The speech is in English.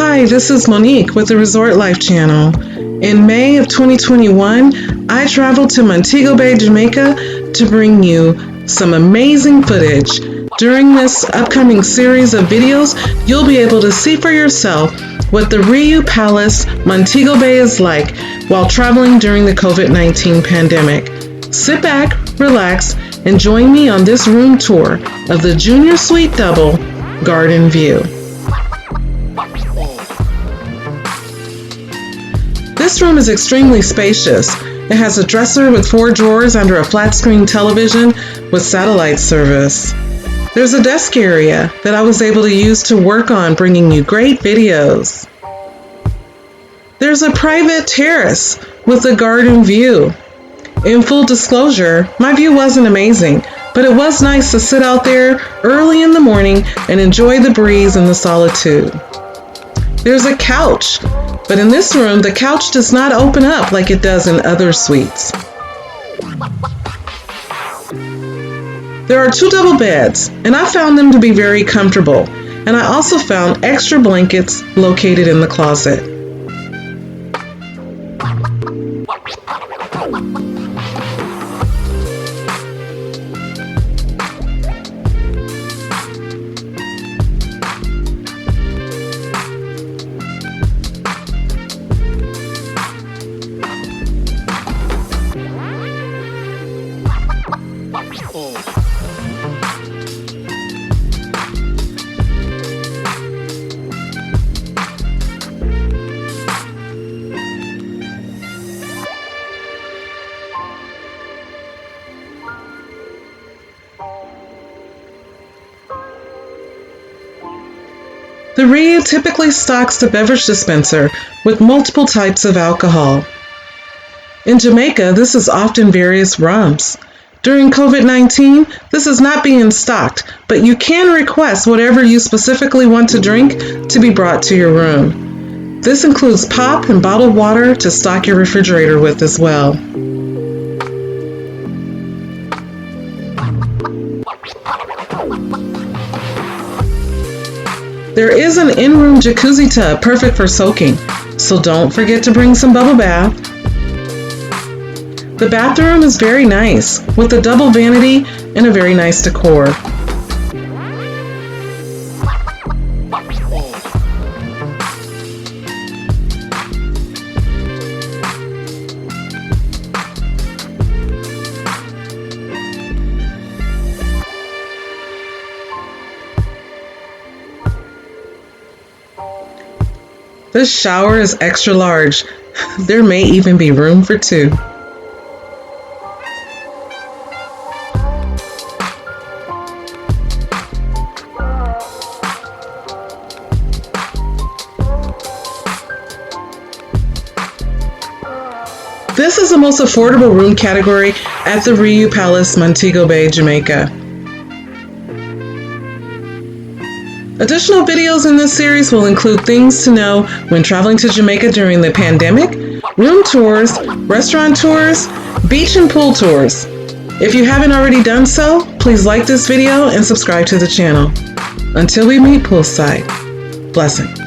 Hi, this is Monique with the Resort Life channel. In May of 2021, I traveled to Montego Bay, Jamaica to bring you some amazing footage. During this upcoming series of videos, you'll be able to see for yourself what the Riu Palace, Montego Bay is like while traveling during the COVID-19 pandemic. Sit back, relax, and join me on this room tour of the Junior Suite Double Garden View. This room is extremely spacious. It has a dresser with 4 drawers under a flat-screen television with satellite service. There's a desk area that I was able to use to work on bringing you great videos. There's a private terrace with a garden view. In full disclosure, my view wasn't amazing, but it was nice to sit out there early in the morning and enjoy the breeze and the solitude. There's a couch, but in this room, the couch does not open up like it does in other suites. There are 2 double beds, and I found them to be very comfortable, and I also found extra blankets located in the closet. The Riu typically stocks the beverage dispenser with multiple types of alcohol. In Jamaica, this is often various rums. During COVID-19, this is not being stocked, but you can request whatever you specifically want to drink to be brought to your room. This includes pop and bottled water to stock your refrigerator with as well. There is an in-room jacuzzi tub perfect for soaking, so don't forget to bring some bubble bath. The bathroom is very nice, with a double vanity and a very nice decor. This shower is extra large. There may even be room for 2. This is the most affordable room category at the Riu Palace, Montego Bay, Jamaica. Additional videos in this series will include things to know when traveling to Jamaica during the pandemic, room tours, restaurant tours, beach and pool tours. If you haven't already done so, please like this video and subscribe to the channel. Until we meet poolside, blessings.